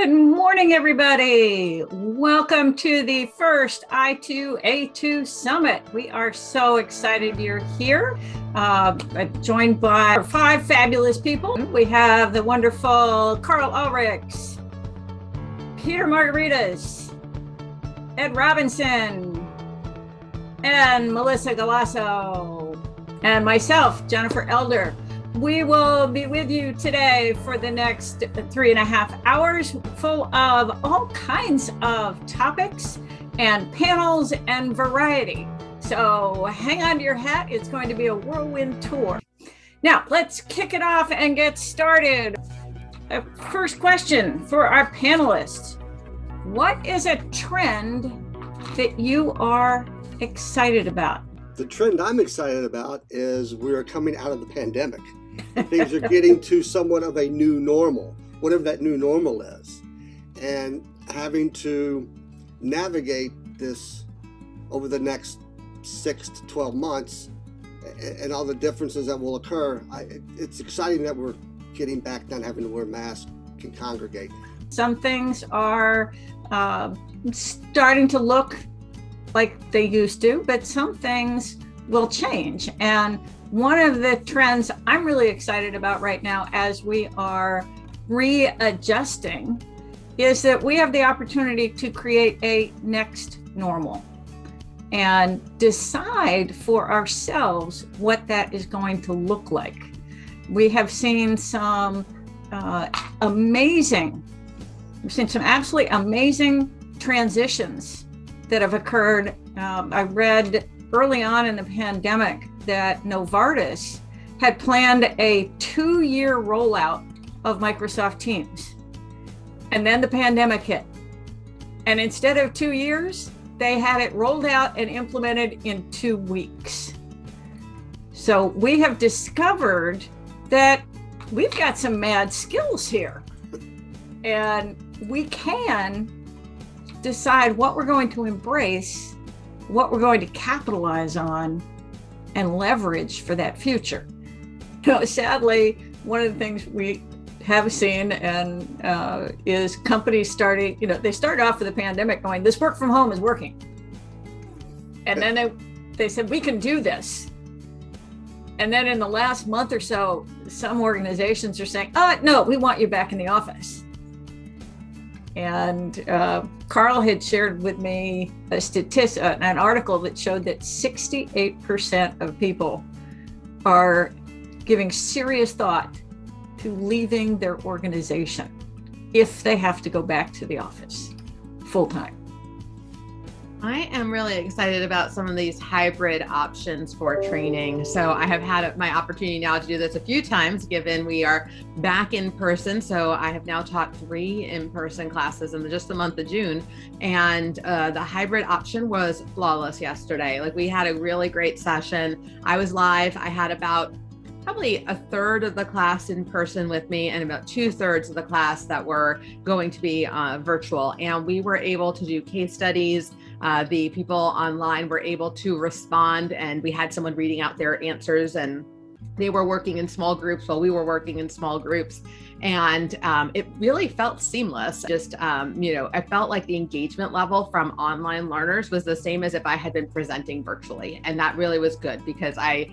Good morning, everybody. Welcome to the first i2A2 Summit. We are so excited you're here, joined by 5 fabulous people. We have the wonderful Carl Ulrichs, Peter Margaritas, Ed Robinson, and Melissa Galasso, and myself, Jennifer Elder. We will be with you today for the next 3.5 hours, full of all kinds of topics and panels and variety. So hang on to your hat. It's going to be a whirlwind tour. Now, let's kick it off and get started. First question for our panelists. What is a trend that you are excited about? The trend I'm excited about is we're coming out of the pandemic. Things are getting to somewhat of a new normal, whatever that new normal is. And having to navigate this over the next 6 to 12 months and all the differences that will occur, it's exciting that we're getting back not having to wear masks and congregate. Some things are starting to look like they used to, but some things will change. And one of the trends I'm really excited about right now as we are readjusting is that we have the opportunity to create a next normal and decide for ourselves what that is going to look like. We have seen some absolutely amazing transitions that have occurred. I read early on in the pandemic that Novartis had planned a 2-year rollout of Microsoft Teams. And then the pandemic hit. And instead of 2 years, they had it rolled out and implemented in 2 weeks. So we have discovered that we've got some mad skills here. And we can decide what we're going to embrace, what we're going to capitalize on, and leverage for that future. Sadly, one of the things we have seen is companies starting, they started off with the pandemic going, this work from home is working. And then they said, we can do this. And then in the last month or so, some organizations are saying, no, we want you back in the office. And Carl had shared with me an article that showed that 68% of people are giving serious thought to leaving their organization if they have to go back to the office full time. I am really excited about some of these hybrid options for training. So I have had my opportunity now to do this a few times, given we are back in person. So I have now taught 3 in-person classes in just the month of June. And the hybrid option was flawless yesterday. Like, we had a really great session. I was live. I had about probably a third of the class in person with me and about 2/3 of the class that were going to be virtual. And we were able to do case studies. The people online were able to respond, and we had someone reading out their answers, and they were working in small groups while we were working in small groups. And it really felt seamless. Just, I felt like the engagement level from online learners was the same as if I had been presenting virtually. And that really was good, because I,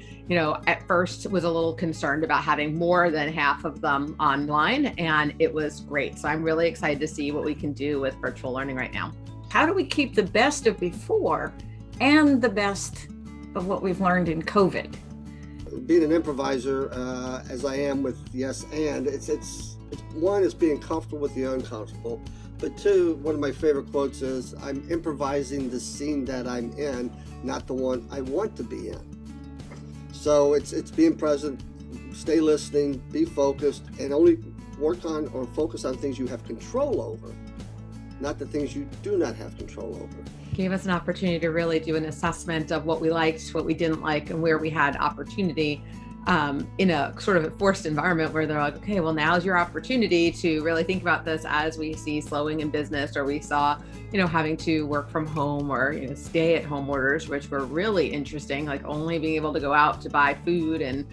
at first was a little concerned about having more than half of them online, and it was great. So I'm really excited to see what we can do with virtual learning right now. How do we keep the best of before and the best of what we've learned in COVID? Being an improviser, as I am with yes and, it's one is being comfortable with the uncomfortable, but 2, one of my favorite quotes is, I'm improvising the scene that I'm in, not the one I want to be in. So it's being present, stay listening, be focused, and only work on or focus on things you have control over, not the things you do not have control over. Gave us an opportunity to really do an assessment of what we liked, what we didn't like, and where we had opportunity. in a sort of a forced environment where they're like, okay, well, now's your opportunity to really think about this as we see slowing in business, or we saw, having to work from home, or, stay at home orders, which were really interesting, like only being able to go out to buy food and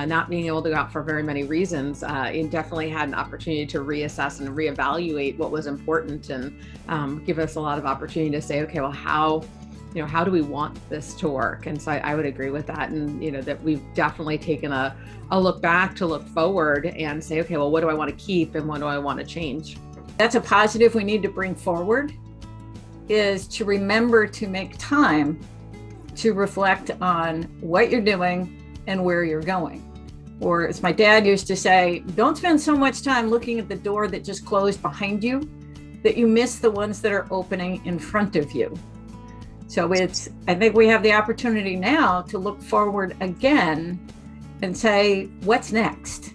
not being able to go out for very many reasons. It definitely had an opportunity to reassess and reevaluate what was important, and give us a lot of opportunity to say, okay, well, how do we want this to work? And so I would agree with that. And, that we've definitely taken a look back to look forward and say, okay, well, what do I want to keep and what do I want to change? That's a positive we need to bring forward, is to remember to make time to reflect on what you're doing and where you're going. Or as my dad used to say, don't spend so much time looking at the door that just closed behind you that you miss the ones that are opening in front of you. So I think we have the opportunity now to look forward again and say, what's next?